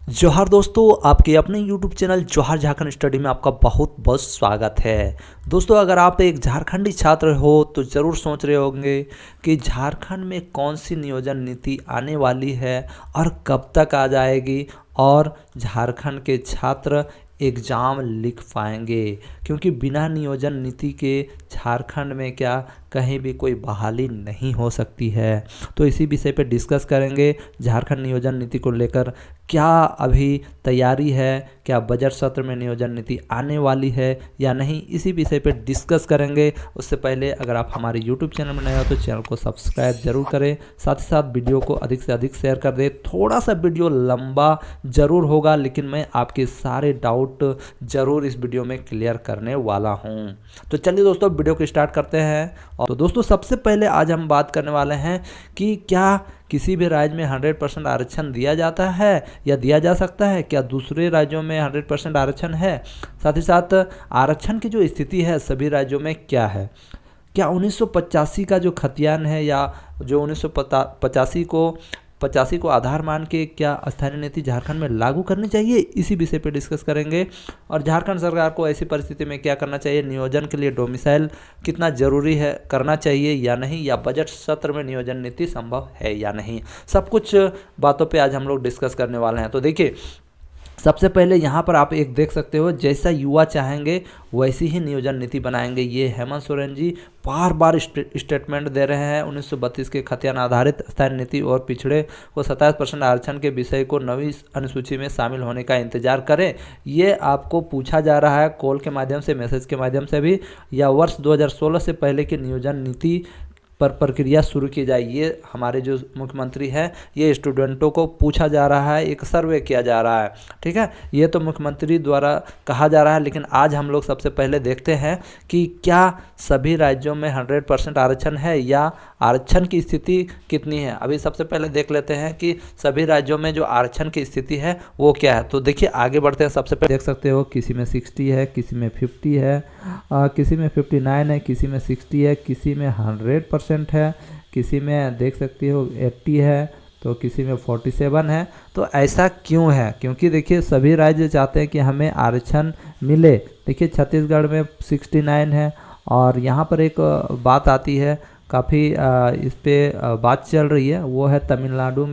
जोहार दोस्तों, आपके अपने YouTube चैनल जोहार झारखंड स्टडी में आपका बहुत बहुत स्वागत है। दोस्तों, अगर आप एक झारखंडी छात्र हो तो ज़रूर सोच रहे होंगे कि झारखंड में कौन सी नियोजन नीति आने वाली है और कब तक आ जाएगी और झारखंड के छात्र एग्ज़ाम लिख पाएंगे, क्योंकि बिना नियोजन नीति के झारखंड में क्या कहीं भी कोई बहाली नहीं हो सकती है। तो इसी विषय पर डिस्कस करेंगे। झारखंड नियोजन नीति को लेकर क्या अभी तैयारी है, क्या बजट सत्र में नियोजन नीति आने वाली है या नहीं, इसी विषय पर डिस्कस करेंगे। उससे पहले अगर आप हमारे YouTube चैनल में नए हो तो चैनल को सब्सक्राइब जरूर करें, साथ ही साथ वीडियो को अधिक से अधिक शेयर कर दें। थोड़ा सा वीडियो लंबा जरूर होगा, लेकिन मैं आपके सारे डाउट जरूर इस वीडियो में क्लियर करने वाला हूं। तो चलिए दोस्तों, वीडियो को स्टार्ट करते हैं। और तो दोस्तों, सबसे पहले आज हम बात करने वाले हैं कि क्या किसी भी राज्य में 100% आरक्षण दिया जाता है या दिया जा सकता है, क्या दूसरे राज्यों में 100% आरक्षण है। साथ ही साथ आरक्षण की जो स्थिति है सभी राज्यों में क्या है, क्या 1985 का जो खतियान है या जो 1985 को आधार मान के क्या स्थानीय नीति झारखंड में लागू करनी चाहिए, इसी विषय पर डिस्कस करेंगे। और झारखंड सरकार को ऐसी परिस्थिति में क्या करना चाहिए, नियोजन के लिए डोमिसाइल कितना जरूरी है, करना चाहिए या नहीं, या बजट सत्र में नियोजन नीति संभव है या नहीं, सब कुछ बातों पे आज हम लोग डिस्कस करने वाले हैं। तो देखिए, सबसे पहले यहाँ पर आप एक देख सकते हो, जैसा युवा चाहेंगे वैसी ही नियोजन नीति बनाएंगे। ये हेमंत सोरेन जी बार बार स्टेटमेंट दे रहे हैं। 1932 के खतियान आधारित स्थानीय नीति और पिछड़े को 27% आरक्षण के विषय को नवी अनुसूची में शामिल होने का इंतजार करें। ये आपको पूछा जा रहा है कॉल के माध्यम से, मैसेज के माध्यम से भी, या वर्ष 2016 से पहले की नियोजन नीति पर प्रक्रिया शुरू की जाए। ये हमारे जो मुख्यमंत्री है, ये स्टूडेंटों को पूछा जा रहा है, एक सर्वे किया जा रहा है। ठीक है, ये तो मुख्यमंत्री द्वारा कहा जा रहा है, लेकिन आज हम लोग सबसे पहले देखते हैं कि क्या सभी राज्यों में 100% आरक्षण है या आरक्षण की स्थिति कितनी है। अभी सबसे पहले देख लेते हैं कि सभी राज्यों में जो आरक्षण की स्थिति है वो क्या है। तो देखिए, आगे बढ़ते हैं। सबसे पहले देख सकते हो, किसी में 60 है, किसी में 50 है, किसी में 59 है, किसी में 60 है, किसी में 100% है, किसी में देख सकते हो 80 है, तो किसी में 47 है। तो ऐसा क्यों है, क्योंकि देखिए सभी राज्य चाहते हैं कि हमें आरक्षण मिले। देखिए छत्तीसगढ़ में 69 है, और यहाँ पर एक बात आती है, काफ़ी इस पे बात चल रही है, वो है तमिलनाडु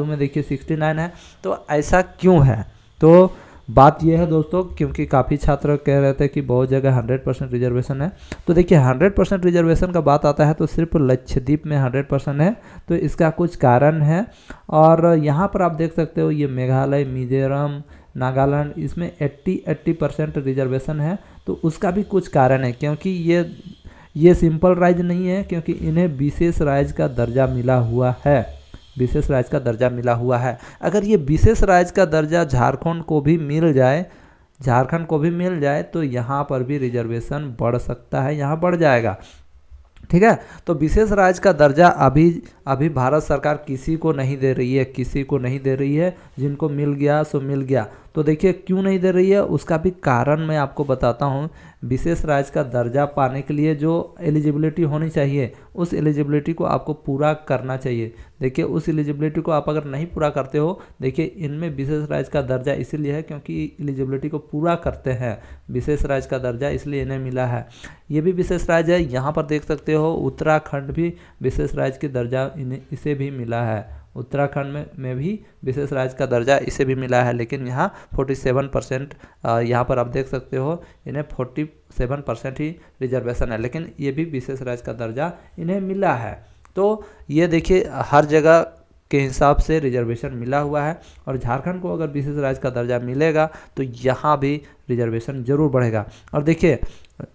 में देखिए 69 है। तो ऐसा क्यों है, तो बात यह है दोस्तों, क्योंकि काफ़ी छात्र कह रहे थे कि बहुत जगह 100% रिजर्वेशन है। तो देखिए 100% रिजर्वेशन का बात आता है तो सिर्फ लक्षद्वीप में 100% है, तो इसका कुछ कारण है। और यहाँ पर आप देख सकते हो, ये मेघालय, मिजोरम, नागालैंड, इसमें 80% रिजर्वेशन है। तो उसका भी कुछ कारण है, क्योंकि ये सिंपल राज्य नहीं है, क्योंकि इन्हें विशेष राज्य का दर्जा मिला हुआ है। विशेष राज्य का दर्जा मिला हुआ है। अगर ये विशेष राज्य का दर्जा झारखंड को भी मिल जाए तो यहाँ पर भी रिजर्वेशन बढ़ सकता है, यहाँ बढ़ जाएगा। ठीक है, तो विशेष राज्य का दर्जा अभी भारत सरकार किसी को नहीं दे रही है, जिनको मिल गया सो मिल गया। तो देखिए क्यों नहीं दे रही है, उसका भी कारण मैं आपको बताता हूँ। विशेष राज्य का दर्जा पाने के लिए जो एलिजिबिलिटी होनी चाहिए, उस एलिजिबिलिटी को आपको पूरा करना चाहिए। देखिए उस एलिजिबिलिटी को आप अगर नहीं पूरा करते हो, देखिए इनमें विशेष राज्य का दर्जा इसीलिए है क्योंकि एलिजिबिलिटी को पूरा करते हैं, विशेष राज्य का दर्जा इसलिए इन्हें मिला है। ये भी विशेष राज्य है। यहाँ पर देख सकते हो, उत्तराखंड भी विशेष राज्य की दर्जा इसे भी मिला है। उत्तराखंड में भी विशेष राज्य का दर्जा इसे भी मिला है, लेकिन यहाँ 47%, यहाँ पर आप देख सकते हो, इन्हें 47% ही रिजर्वेशन है, लेकिन ये भी विशेष राज्य का दर्जा इन्हें मिला है। तो ये देखिए हर जगह के हिसाब से रिजर्वेशन मिला हुआ है, और झारखंड को अगर विशेष राज्य का दर्जा मिलेगा तो यहाँ भी रिजर्वेशन जरूर बढ़ेगा। और देखिए,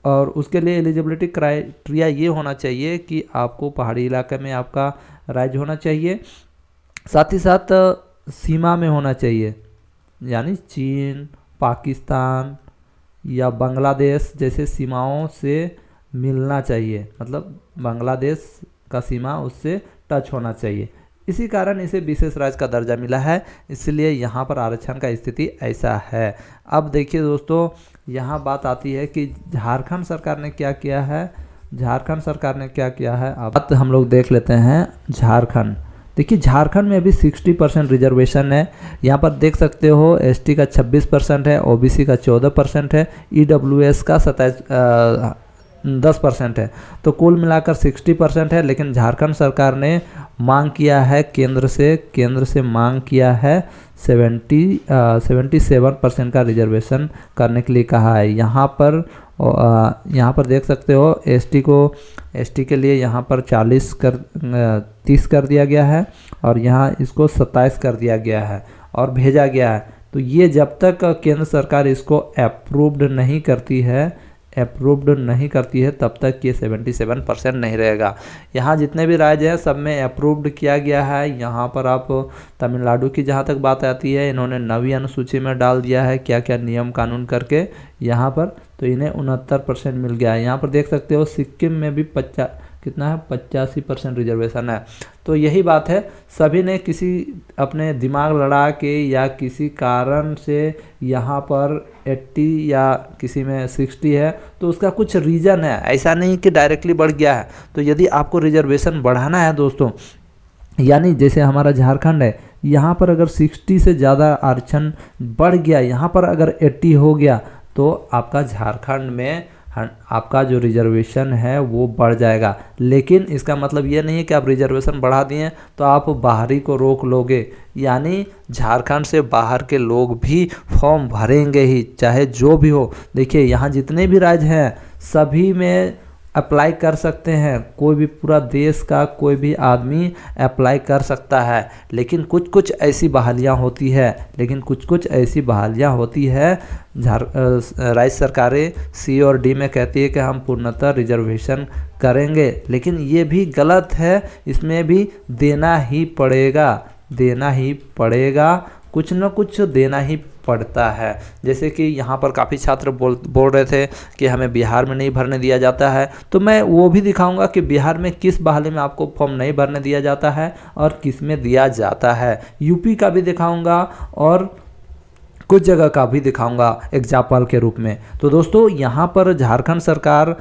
और उसके लिए एलिजिबिलिटी क्राइटेरिया ये होना चाहिए कि आपको पहाड़ी इलाके में आपका राज्य होना चाहिए, साथ ही साथ सीमा में होना चाहिए, यानी चीन, पाकिस्तान या बांग्लादेश जैसे सीमाओं से मिलना चाहिए, मतलब बांग्लादेश का सीमा उससे टच होना चाहिए। इसी कारण इसे विशेष राज्य का दर्जा मिला है, इसलिए यहाँ पर आरक्षण का स्थिति ऐसा है। अब देखिए दोस्तों, यहाँ बात आती है कि झारखंड सरकार ने क्या किया है। अब बात हम लोग देख लेते हैं झारखंड। देखिए झारखंड में अभी 60% रिजर्वेशन है। यहाँ पर देख सकते हो एसटी का 26% है, ओबीसी का 14% है, ईडब्ल्यूएस का 10% है। तो कुल मिलाकर 60% है। लेकिन झारखंड सरकार ने मांग किया है केंद्र से मांग किया है 77% का रिजर्वेशन करने के लिए कहा है। यहाँ पर देख सकते हो एसटी के लिए यहाँ पर 30 कर दिया गया है और यहाँ इसको 27 कर दिया गया है और भेजा गया है। तो ये जब तक केंद्र सरकार इसको अप्रूव्ड नहीं करती है तब तक ये 77% नहीं रहेगा। यहाँ जितने भी राज्य हैं सब में अप्रूव्ड किया गया है। यहाँ पर आप तमिलनाडु की जहाँ तक बात आती है, इन्होंने 9वीं अनुसूची में डाल दिया है क्या क्या नियम कानून करके यहाँ पर, तो इन्हें 69% मिल गया है। यहाँ पर देख सकते हो सिक्किम में भी 85% रिजर्वेशन है। तो यही बात है, सभी ने किसी अपने दिमाग लड़ा के या किसी कारण से यहाँ पर 80 या किसी में 60 है, तो उसका कुछ रीज़न है, ऐसा नहीं कि डायरेक्टली बढ़ गया है। तो यदि आपको रिजर्वेशन बढ़ाना है दोस्तों, यानी जैसे हमारा झारखंड है, यहाँ पर अगर 60 से ज़्यादा आरक्षण बढ़ गया, यहाँ पर अगर 80 हो गया, तो आपका झारखंड में आपका जो रिजर्वेशन है वो बढ़ जाएगा। लेकिन इसका मतलब ये नहीं है कि आप रिजर्वेशन बढ़ा दिए तो आप बाहरी को रोक लोगे, यानी झारखंड से बाहर के लोग भी फॉर्म भरेंगे ही, चाहे जो भी हो। देखिए यहाँ जितने भी राज्य हैं सभी में अप्लाई कर सकते हैं, कोई भी पूरा देश का कोई भी आदमी अप्लाई कर सकता है। लेकिन कुछ ऐसी बहालियां होती है राज्य सरकारें सी और डी में कहती है कि हम पूर्णतः रिजर्वेशन करेंगे, लेकिन ये भी गलत है। इसमें भी देना ही पड़ेगा, कुछ न कुछ देना ही पड़ता है। जैसे कि यहाँ पर काफ़ी छात्र बोल रहे थे कि हमें बिहार में नहीं भरने दिया जाता है, तो मैं वो भी दिखाऊंगा कि बिहार में किस बहाली में आपको फॉर्म नहीं भरने दिया जाता है और किस में दिया जाता है। यूपी का भी दिखाऊंगा और कुछ जगह का भी दिखाऊंगा एग्जाम्पल के रूप में। तो दोस्तों यहाँ पर झारखंड सरकार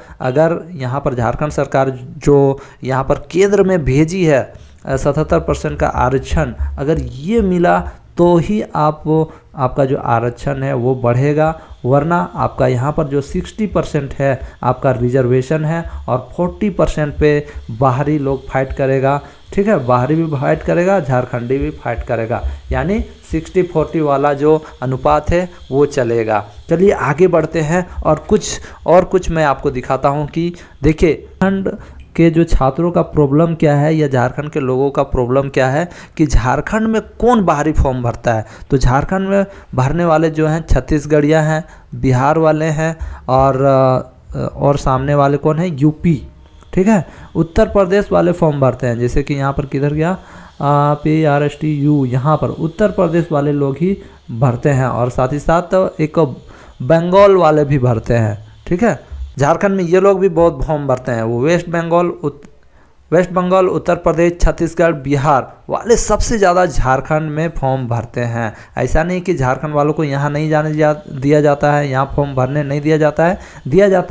जो यहाँ पर केंद्र में भेजी है 77% का आरक्षण, अगर ये मिला तो ही आपका जो आरक्षण है वो बढ़ेगा, वरना आपका यहाँ पर जो 60% है आपका रिजर्वेशन है और 40% पे बाहरी लोग फाइट करेगा। ठीक है, बाहरी भी फाइट करेगा, झारखंडी भी फाइट करेगा, यानी 60-40 वाला जो अनुपात है वो चलेगा। चलिए आगे बढ़ते हैं और कुछ मैं आपको दिखाता हूँ कि देखिए झारखंड के जो छात्रों का प्रॉब्लम क्या है या झारखंड के लोगों का प्रॉब्लम क्या है कि झारखंड में कौन बाहरी फॉर्म भरता है। तो झारखंड में भरने वाले जो हैं छत्तीसगढ़िया हैं, बिहार वाले हैं और सामने वाले कौन है, यूपी। ठीक है, उत्तर प्रदेश वाले फॉर्म भरते हैं, जैसे कि यहाँ पर किधर गया PRSTU, यहाँ पर उत्तर प्रदेश वाले लोग ही भरते हैं और साथ ही साथ एक बंगाल वाले भी भरते हैं। ठीक है, झारखंड में ये लोग भी बहुत फॉर्म भरते हैं, वो वेस्ट बंगाल, उत्तर प्रदेश, छत्तीसगढ़, बिहार वाले सबसे ज़्यादा झारखंड में फॉर्म भरते हैं। ऐसा नहीं कि झारखंड वालों को यहाँ नहीं दिया जाता है, यहाँ फॉर्म भरने नहीं दिया जाता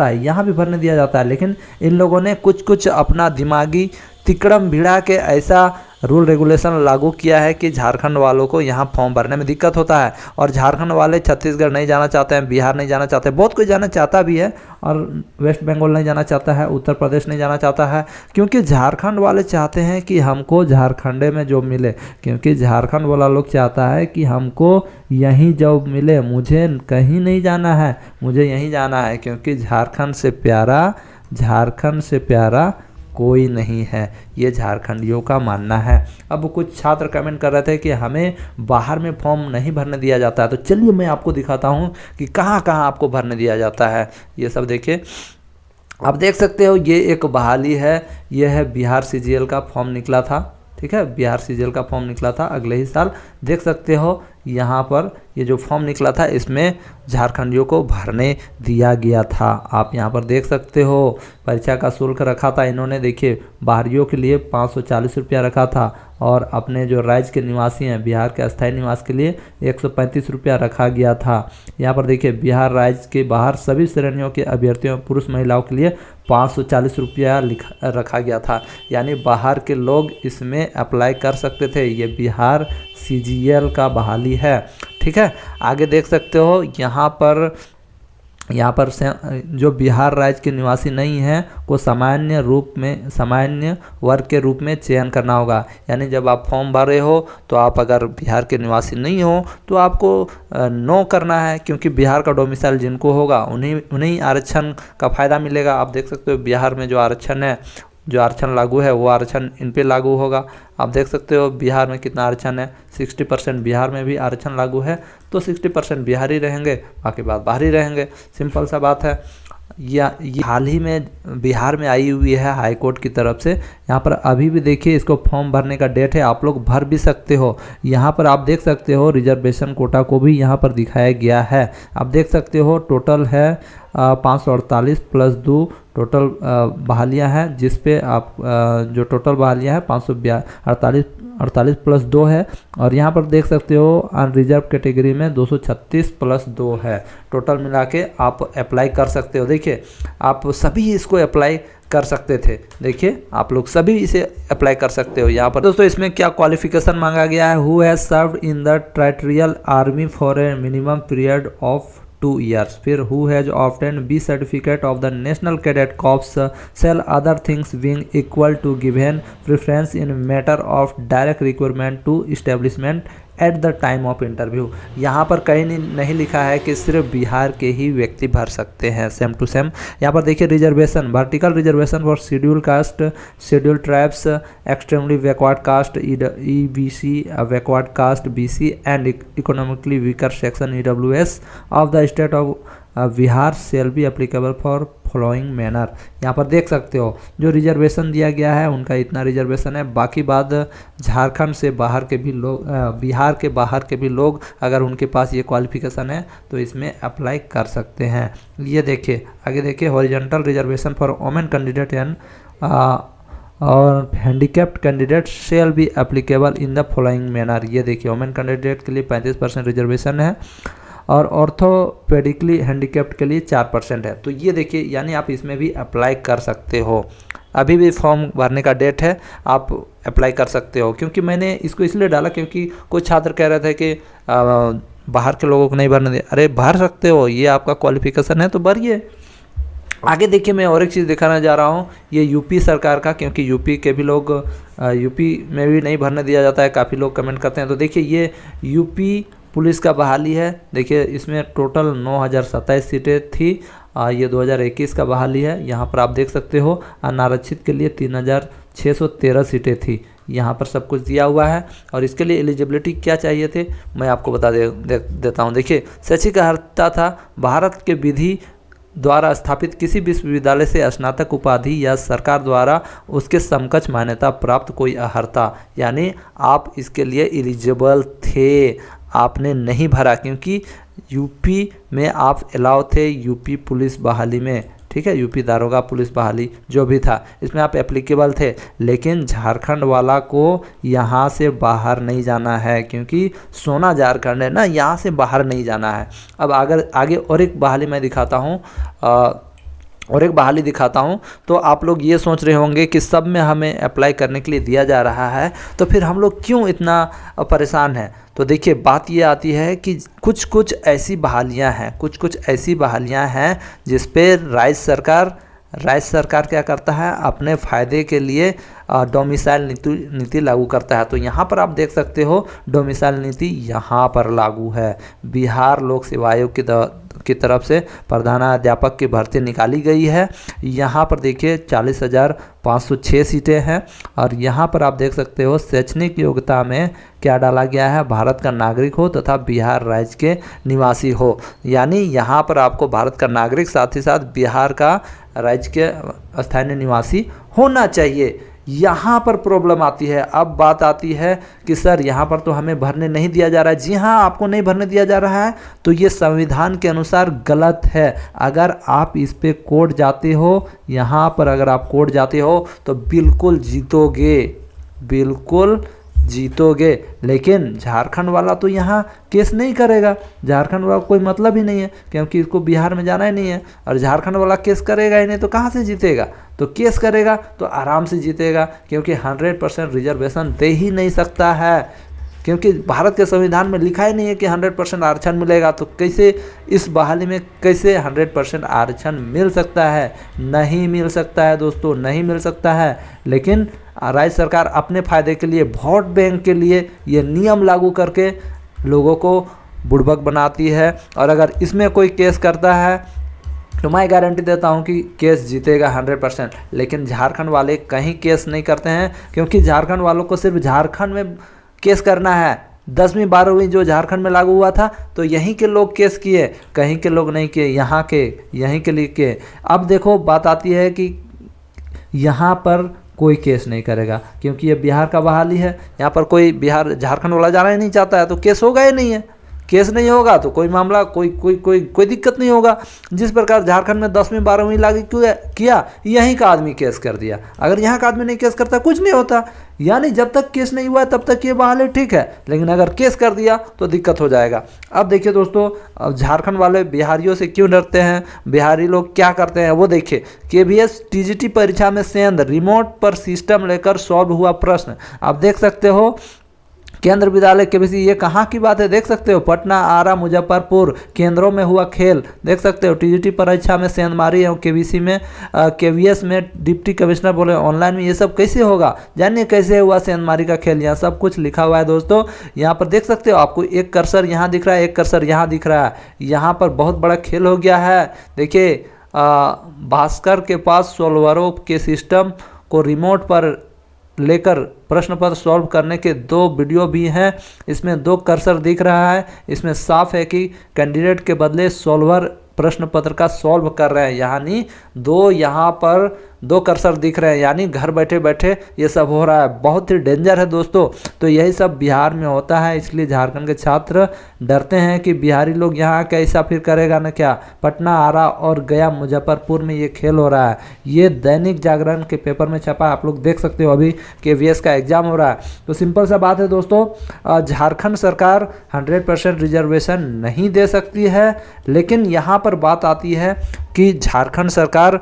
है, यहाँ भी भरने दिया जाता है। लेकिन इन लोगों ने कुछ अपना दिमागी तिकड़म भिड़ा के ऐसा रूल रेगुलेशन लागू किया है कि झारखंड वालों को यहाँ फॉर्म भरने में दिक्कत होता है और झारखंड वाले छत्तीसगढ़ नहीं जाना चाहते हैं, बिहार नहीं जाना चाहते, बहुत कोई जाना चाहता भी है और वेस्ट बंगाल नहीं जाना चाहता है, उत्तर प्रदेश नहीं जाना चाहता है, क्योंकि झारखंड वाले चाहते हैं कि हमको झारखंड में जॉब मिले, क्योंकि झारखंड वाला लोग चाहता है कि हमको यहीं जॉब मिले, मुझे कहीं नहीं जाना है, मुझे यहीं जाना है, क्योंकि झारखंड से प्यारा कोई नहीं है, ये झारखंडियों का मानना है। अब कुछ छात्र कमेंट कर रहे थे कि हमें बाहर में फॉर्म नहीं भरने दिया जाता है, तो चलिए मैं आपको दिखाता हूँ कि कहाँ कहाँ आपको भरने दिया जाता है। ये सब देखिए, आप देख सकते हो ये एक बहाली है, ये है बिहार CGL का फॉर्म निकला था। ठीक है, बिहार CGL का फॉर्म निकला था अगले ही साल, देख सकते हो यहाँ पर ये जो फॉर्म निकला था इसमें झारखंडियों को भरने दिया गया था। आप यहाँ पर देख सकते हो परीक्षा का शुल्क रखा था इन्होंने, देखिए बाहरियों के लिए 540 रुपया रखा था और अपने जो राज्य के निवासी हैं बिहार के अस्थायी निवास के लिए 135 रुपया रखा गया था। यहाँ पर देखिए बिहार राज्य के बाहर सभी श्रेणियों के अभ्यर्थियों पुरुष महिलाओं के लिए 540 रुपया रखा गया था, यानी बाहर के लोग इसमें अप्लाई कर सकते थे। ये बिहार CGL का बहाली है, ठीक है। आगे देख सकते हो यहाँ पर जो बिहार राज्य के निवासी नहीं हैं को सामान्य वर्ग के रूप में चयन करना होगा, यानी जब आप फॉर्म भर रहे हो तो आप अगर बिहार के निवासी नहीं हो तो आपको नो करना है, क्योंकि बिहार का डोमिसाइल जिनको होगा उन्हीं आरक्षण का फ़ायदा मिलेगा। आप देख सकते हो बिहार में जो आरक्षण लागू है वो आरक्षण इन पे लागू होगा। आप देख सकते हो बिहार में कितना आरक्षण है, 60% बिहार में भी आरक्षण लागू है, तो 60% बिहारी रहेंगे, बाकी बात बाहरी रहेंगे। सिंपल सा बात है। ये हाल ही में बिहार में आई हुई है हाई कोर्ट की तरफ से। यहाँ पर अभी भी देखिए इसको फॉर्म भरने का डेट है, आप लोग भर भी सकते हो। यहाँ पर आप देख सकते हो रिजर्वेशन कोटा को भी यहाँ पर दिखाया गया है। आप देख सकते हो टोटल है 548 प्लस 2 टोटल बहालियाँ हैं, जिस पे आप जो टोटल बहालियाँ हैं 548 प्लस 2 है। और यहाँ पर देख सकते हो अनरिजर्व कैटेगरी में 236 प्लस 2 है। टोटल मिला के आप अप्लाई कर सकते हो। देखिए आप सभी इसको अप्लाई कर सकते थे, देखिए आप लोग सभी इसे अप्लाई कर सकते हो। यहाँ पर दोस्तों इसमें क्या क्वालिफिकेशन मांगा गया है, who has served in the territorial army for a minimum period of 2 years, फिर who has obtained B certificate of the National Cadet Corps shall other things being equal to given preference in matter of direct requirement to establishment at the time of interview. यहाँ पर कहीं नहीं लिखा है कि सिर्फ बिहार के ही व्यक्ति भर सकते हैं, सेम टू सेम। यहाँ पर देखिए reservation, vertical reservation for schedule caste, schedule tribes, extremely backward caste EBC, backward caste BC and economically weaker section EWS of the state of Bihar shell be applicable for following manner. यहाँ पर देख सकते हो जो reservation दिया गया है उनका इतना रिजर्वेशन है। बाकी बात झारखंड से बाहर के भी लोग, बिहार के बाहर के भी लोग अगर उनके पास ये क्वालिफिकेशन है तो इसमें अप्लाई कर सकते हैं। ये देखिए आगे देखिए horizontal reservation for women candidate and और handicapped candidate shall be applicable in the following manner. ये देखिए वोमेन कैंडिडेट के लिए 35% रिजर्वेशन है और ऑर्थोपेडिकली हैंडीकैप्ड के लिए 4% है। तो ये देखिए यानी आप इसमें भी अप्लाई कर सकते हो। अभी भी फॉर्म भरने का डेट है, आप अप्लाई कर सकते हो। क्योंकि मैंने इसको इसलिए डाला क्योंकि कुछ छात्र कह रहे थे कि बाहर के लोगों को नहीं भरने दे। अरे भर सकते हो, ये आपका क्वालिफिकेशन है तो भरिए। आगे देखिए मैं और एक चीज़ दिखाना जा रहा हूँ, ये यूपी सरकार का, क्योंकि यूपी के भी लोग यूपी में भी नहीं भरने दिया जाता है, काफ़ी लोग कमेंट करते हैं। तो देखिए ये यूपी पुलिस का बहाली है। देखिए इसमें टोटल 9027 सीटें थी, ये 2021 का बहाली है। यहाँ पर आप देख सकते हो अनारक्षित के लिए 3613 सीटें थी। यहाँ पर सब कुछ दिया हुआ है और इसके लिए एलिजिबिलिटी क्या चाहिए थे मैं आपको बता देता हूँ। देखिए शैक्षिक अर्हता था भारत के विधि द्वारा स्थापित किसी विश्वविद्यालय से स्नातक उपाधि या सरकार द्वारा उसके समकक्ष मान्यता प्राप्त कोई अर्हता, यानी आप इसके लिए एलिजिबल थे, आपने नहीं भरा क्योंकि यूपी में आप अलाउ थे यूपी पुलिस बहाली में, ठीक है, यूपी दारोगा पुलिस बहाली जो भी था इसमें आप एप्लीकेबल थे। लेकिन झारखंड वाला को यहाँ से बाहर नहीं जाना है क्योंकि सोना झारखंड है ना, यहाँ से बाहर नहीं जाना है। अब अगर आगे और एक बहाली मैं दिखाता हूँ तो आप लोग ये सोच रहे होंगे कि सब में हमें अप्लाई करने के लिए दिया जा रहा है तो फिर हम लोग क्यों इतना परेशान हैं। तो देखिए बात ये आती है कि कुछ ऐसी बहालियाँ हैं जिस पे राज्य सरकार क्या करता है, अपने फ़ायदे के लिए डोमिसाइल नीति लागू करता है। तो यहाँ पर आप देख सकते हो डोमिसाइल नीति यहाँ पर लागू है। बिहार लोक सेवा आयोग की तरफ से प्रधानाध्यापक की भर्ती निकाली गई है। यहाँ पर देखिए 40,506 सीटें हैं और यहाँ पर आप देख सकते हो शैक्षणिक योग्यता में क्या डाला गया है, भारत का नागरिक हो तथा बिहार राज्य के निवासी हो। यानी यहाँ पर आपको भारत का नागरिक साथ ही साथ बिहार का राज्य के स्थानीय निवासी होना चाहिए। यहाँ पर प्रॉब्लम आती है। अब बात आती है कि सर यहाँ पर तो हमें भरने नहीं दिया जा रहा है। जी हाँ, आपको नहीं भरने दिया जा रहा है तो ये संविधान के अनुसार गलत है। अगर आप इस पे कोर्ट जाते हो, यहाँ पर अगर आप कोर्ट जाते हो तो बिल्कुल जीतोगे, बिल्कुल जीतोगे। लेकिन झारखंड वाला तो यहाँ केस नहीं करेगा, झारखंड वाला कोई मतलब ही नहीं है, क्योंकि इसको बिहार में जाना ही नहीं है। और झारखंड वाला केस करेगा ही नहीं तो कहाँ से जीतेगा? तो केस करेगा तो आराम से जीतेगा, क्योंकि 100% रिजर्वेशन दे ही नहीं सकता है, क्योंकि भारत के संविधान में लिखा ही नहीं है कि 100% आरक्षण मिलेगा। तो कैसे इस बहाली में कैसे 100% आरक्षण मिल सकता है? नहीं मिल सकता है दोस्तों, नहीं मिल सकता है। लेकिन राज्य सरकार अपने फ़ायदे के लिए, वोट बैंक के लिए ये नियम लागू करके लोगों को बुड़बक बनाती है। और अगर इसमें कोई केस करता है तो मैं गारंटी देता हूं कि केस जीतेगा 100%। लेकिन झारखंड वाले कहीं केस नहीं करते हैं, क्योंकि झारखंड वालों को सिर्फ झारखंड में केस करना है। 10वीं 12वीं जो झारखंड में लागू हुआ था तो यहीं के लोग केस किए, कहीं के लोग नहीं किए, यहाँ के यहीं के लिए किए। अब देखो बात आती है कि यहाँ पर कोई केस नहीं करेगा, क्योंकि ये बिहार का बहाली है। यहाँ पर कोई बिहार झारखंड वाला जाना ही नहीं चाहता है, तो केस होगा ही नहीं है। केस नहीं होगा तो कोई मामला कोई दिक्कत नहीं होगा। जिस प्रकार झारखंड में 10वीं 12वीं लागू किया, यहीं का आदमी केस कर दिया। अगर यहाँ का आदमी नहीं केस करता कुछ नहीं होता। यानी जब तक केस नहीं हुआ है तब तक ये बहाली ठीक है, लेकिन अगर केस कर दिया तो दिक्कत हो जाएगा। अब देखिए दोस्तों, अब झारखंड वाले बिहारियों से क्यों डरते हैं, बिहारी लोग क्या करते हैं वो देखिए। KVS TGT परीक्षा में सेंध रिमोट पर सिस्टम लेकर सॉल्व हुआ प्रश्न। आप देख सकते हो केंद्र विद्यालय KVC, ये कहाँ की बात है देख सकते हो। पटना, आरा, मुजफ्फरपुर केंद्रों में हुआ खेल देख सकते हो। TGT परीक्षा में सेंध मारी है, KVC में KVS में डिप्टी कमिश्नर बोले ऑनलाइन में ये सब कैसे होगा, जानिए कैसे हुआ सेंध मारी का खेल। यहाँ सब कुछ लिखा हुआ है दोस्तों। यहाँ पर देख सकते हो, आपको एक कर्सर यहाँ दिख रहा है, एक कर्सर यहाँ दिख रहा है। यहाँ पर बहुत बड़ा खेल हो गया है। देखिए भास्कर के पास सॉल्वरों के सिस्टम को रिमोट पर लेकर प्रश्न पत्र सॉल्व करने के 2 वीडियो भी हैं। इसमें 2 कर्सर दिख रहा है। इसमें साफ है कि कैंडिडेट के बदले सॉल्वर प्रश्न पत्र का सॉल्व कर रहे हैं, यानी 2 यहाँ पर 2 कर्सर दिख रहे हैं, यानी घर बैठे बैठे ये सब हो रहा है। बहुत ही डेंजर है दोस्तों। तो यही सब बिहार में होता है, इसलिए झारखंड के छात्र डरते हैं कि बिहारी लोग यहाँ कैसा फिर करेगा ना क्या। पटना, आरा और गया, मुजफ्फरपुर में ये खेल हो रहा है। ये दैनिक जागरण के पेपर में छपा, आप लोग देख सकते हो। अभी KVS का एग्जाम हो रहा है। तो सिंपल सा बात है दोस्तों, झारखंड सरकार 100% रिजर्वेशन नहीं दे सकती है। लेकिन यहाँ पर बात आती है कि झारखंड सरकार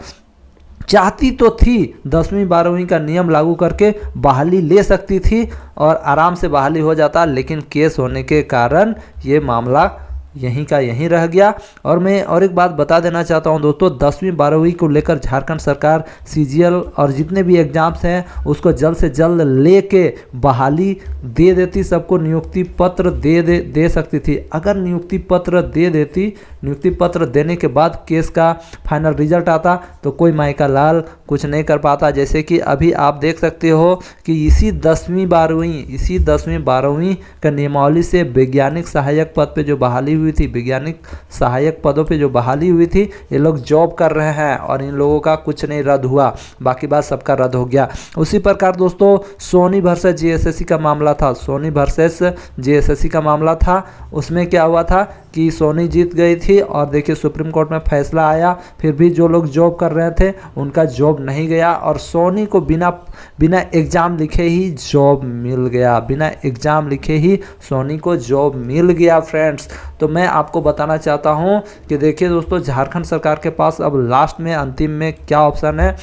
चाहती तो थी 10वीं 12वीं का नियम लागू करके बहाली ले सकती थी और आराम से बहाली हो जाता, लेकिन केस होने के कारण ये मामला यहीं का यहीं रह गया। और मैं और एक बात बता देना चाहता हूं दोस्तों, 10वीं 12वीं को लेकर झारखंड सरकार CGL और जितने भी एग्जाम्स हैं उसको जल्द से जल्द लेके बहाली दे देती, सबको नियुक्ति पत्र दे सकती थी। अगर नियुक्ति पत्र दे देती, नियुक्ति पत्र देने के बाद केस का फाइनल रिजल्ट आता तो कोई मायका लाल कुछ नहीं कर पाता। जैसे कि अभी आप देख सकते हो कि इसी 10वीं 12वीं का नियमावली से वैज्ञानिक सहायक पद पे जो बहाली हुई थी, वैज्ञानिक सहायक पदों पे जो बहाली हुई थी, ये लोग जॉब कर रहे हैं और इन लोगों का कुछ नहीं रद्द हुआ, बाकी बात सबका रद्द हो गया। उसी प्रकार दोस्तों सोनी वर्सेस GSSC का मामला था, सोनी वर्सेस GSSC का मामला था। उसमें क्या हुआ था कि सोनी जीत गई थी और देखिए सुप्रीम कोर्ट में फैसला आया, फिर भी जो लोग जॉब कर रहे थे उनका जॉब नहीं गया और सोनी को बिना एग्ज़ाम लिखे ही जॉब मिल गया, बिना एग्ज़ाम लिखे ही सोनी को जॉब मिल गया फ्रेंड्स। तो मैं आपको बताना चाहता हूं कि देखिए दोस्तों, झारखंड सरकार के पास अब लास्ट में अंतिम में क्या ऑप्शन है।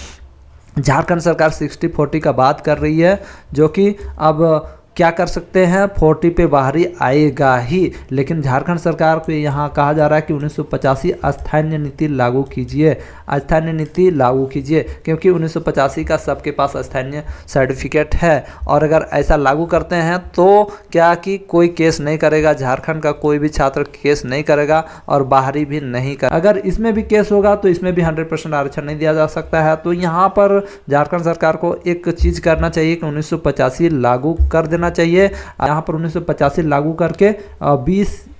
झारखंड सरकार 60-40 का बात कर रही है, जो कि अब क्या कर सकते हैं, 40 पे बाहरी आएगा ही। लेकिन झारखंड सरकार को यहाँ कहा जा रहा है कि 1985 स्थानीय नीति लागू कीजिए, स्थानीय नीति लागू कीजिए, क्योंकि 1985 का सबके पास स्थानीय सर्टिफिकेट है। और अगर ऐसा लागू करते हैं तो क्या कि कोई केस नहीं करेगा, झारखंड का कोई भी छात्र केस नहीं करेगा और बाहरी भी नहीं कर। अगर इसमें भी केस होगा तो इसमें भी 100% आरक्षण नहीं दिया जा सकता है। तो यहाँ पर झारखंड सरकार को एक चीज़ करना चाहिए कि 1985 लागू कर देना चाहिए। यहाँ पर 1985 लागू करके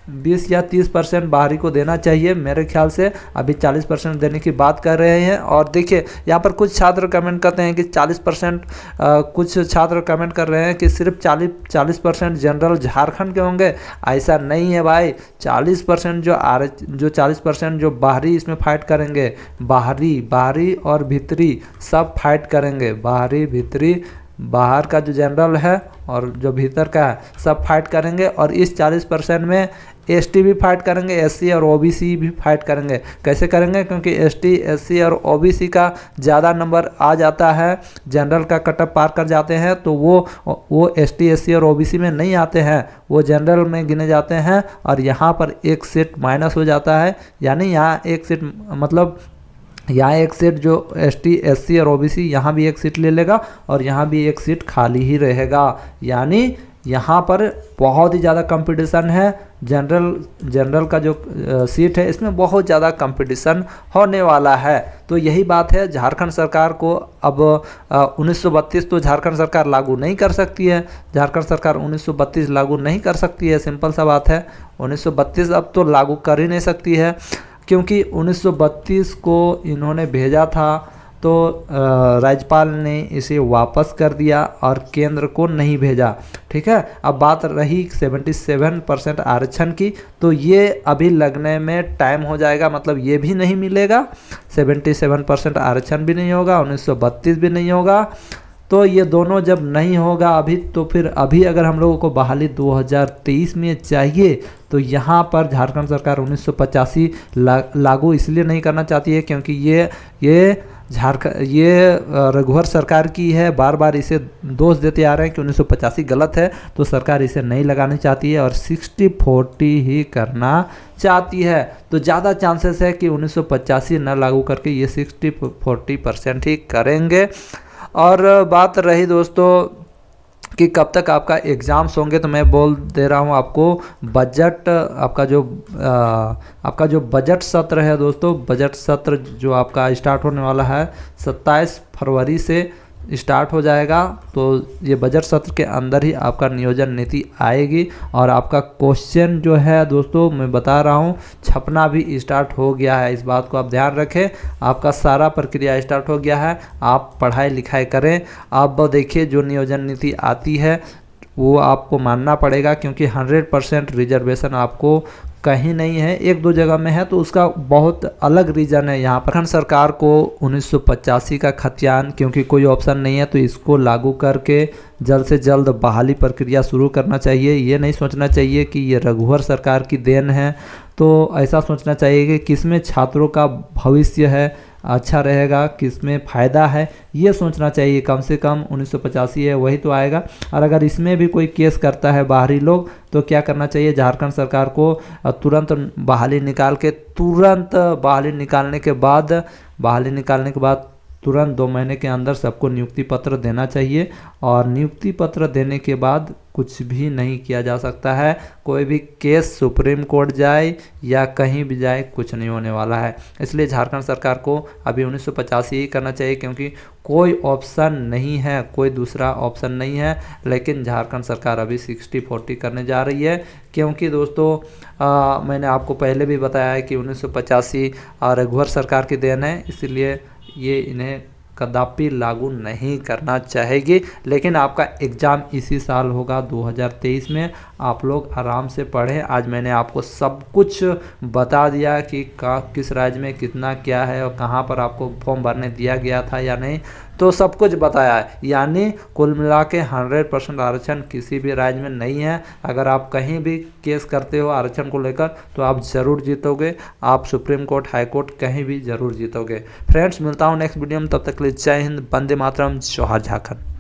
20 या 30% बाहरी को देना चाहिए। मेरे ख्याल से अभी 40% देने की बात कर रहे हैं। और देखिए यहाँ पर कुछ छात्र कमेंट करते हैं कि 40%, कुछ छात्र कमेंट कर रहे हैं कि सिर्फ 40% जनरल झारखंड के होंगे। ऐसा नहीं है भाई, 40% जो 40% जो बाहरी इसमें फाइट करेंगे, बाहरी और भीतरी सब फाइट करेंगे, बाहरी भीतरी बाहर का जो जनरल है और जो भीतर का है सब फाइट करेंगे। और इस 40% में एसटी भी फाइट करेंगे, एससी और ओबीसी भी फाइट करेंगे। कैसे करेंगे? क्योंकि एसटी, एससी और ओबीसी का ज़्यादा नंबर आ जाता है, जनरल का कटअप पार कर जाते हैं, तो वो एसटी, एससी और ओबीसी में नहीं आते हैं, वो जनरल में गिने जाते हैं। और यहाँ पर एक सीट माइनस हो जाता है, यानी यहाँ एक सीट मतलब यहाँ एक सीट जो एसटी, एससी और ओबीसी यहाँ भी एक सीट ले लेगा और यहाँ भी एक सीट खाली ही रहेगा। यानी यहाँ पर बहुत ही ज़्यादा कंपटीशन है। जनरल का जो सीट है इसमें बहुत ज़्यादा कंपटीशन होने वाला है। तो यही बात है, झारखंड सरकार को अब 1932 तो झारखंड सरकार लागू नहीं कर सकती है। झारखंड सरकार 1932 लागू नहीं कर सकती है, सिंपल सा बात है। 1932 अब तो लागू कर ही नहीं सकती है, क्योंकि 1932 को इन्होंने भेजा था तो राज्यपाल ने इसे वापस कर दिया और केंद्र को नहीं भेजा। ठीक है, अब बात रही 77% आरक्षण की, तो ये अभी लगने में टाइम हो जाएगा, मतलब ये भी नहीं मिलेगा। 77% आरक्षण भी नहीं होगा, 1932 भी नहीं होगा। तो ये दोनों जब नहीं होगा अभी, तो फिर अभी अगर हम लोगों को बहाली 2023 में चाहिए, तो यहाँ पर झारखंड सरकार 1985 लागू इसलिए नहीं करना चाहती है क्योंकि ये रघुवर सरकार की है। बार बार इसे दोष देते आ रहे हैं कि 1985 गलत है, तो सरकार इसे नहीं लगानी चाहती है और 60-40 ही करना चाहती है। तो ज़्यादा चांसेस है कि 1985 न लागू करके ये 60-40% ही करेंगे। और बात रही दोस्तों कि कब तक आपका एग्ज़ाम्स होंगे, तो मैं बोल दे रहा हूँ आपको, बजट आपका जो बजट सत्र है दोस्तों, बजट सत्र जो आपका स्टार्ट होने वाला है 27 फरवरी से स्टार्ट हो जाएगा। तो ये बजट सत्र के अंदर ही आपका नियोजन नीति आएगी और आपका क्वेश्चन जो है दोस्तों मैं बता रहा हूँ छपना भी स्टार्ट हो गया है। इस बात को आप ध्यान रखें, आपका सारा प्रक्रिया स्टार्ट हो गया है। आप पढ़ाई लिखाई करें। अब देखिए जो नियोजन नीति आती है वो आपको मानना पड़ेगा, क्योंकि 100% रिजर्वेशन आपको कहीं नहीं है, एक दो जगह में है, तो उसका बहुत अलग रीज़न है। यहाँ पर सरकार को 1985 का खतियान, क्योंकि कोई ऑप्शन नहीं है, तो इसको लागू करके जल्द से जल्द बहाली प्रक्रिया शुरू करना चाहिए। ये नहीं सोचना चाहिए कि ये रघुवर सरकार की देन है, तो ऐसा सोचना चाहिए कि किसमें छात्रों का भविष्य है, अच्छा रहेगा, किसमें फ़ायदा है, ये सोचना चाहिए। कम से कम 1985 है वही तो आएगा। और अगर इसमें भी कोई केस करता है बाहरी लोग, तो क्या करना चाहिए, झारखंड सरकार को तुरंत बहाली निकालने के बाद तुरंत 2 महीने के अंदर सबको नियुक्ति पत्र देना चाहिए। और नियुक्ति पत्र देने के बाद कुछ भी नहीं किया जा सकता है। कोई भी केस सुप्रीम कोर्ट जाए या कहीं भी जाए, कुछ नहीं होने वाला है। इसलिए झारखंड सरकार को अभी 1985 ही करना चाहिए, क्योंकि कोई ऑप्शन नहीं है, कोई दूसरा ऑप्शन नहीं है। लेकिन झारखंड सरकार अभी 60-40 करने जा रही है, क्योंकि दोस्तों मैंने आपको पहले भी बताया है कि 1985 रघुवर सरकार की देन है, इसलिए ये इन्हें कदापि लागू नहीं करना चाहेगी। लेकिन आपका एग्ज़ाम इसी साल होगा 2023 में। आप लोग आराम से पढ़ें। आज मैंने आपको सब कुछ बता दिया कि किस राज्य में कितना क्या है और कहाँ पर आपको फॉर्म भरने दिया गया था या नहीं, तो सब कुछ बताया है। यानी कुल मिला के 100% आरक्षण किसी भी राज्य में नहीं है। अगर आप कहीं भी केस करते हो आरक्षण को लेकर, तो आप ज़रूर जीतोगे। आप सुप्रीम कोर्ट, हाई कोर्ट कहीं भी ज़रूर जीतोगे। फ्रेंड्स, मिलता हूँ नेक्स्ट वीडियो में, तब तक के लिए जय हिंद, वंदे मातरम, जोहार झारखंड।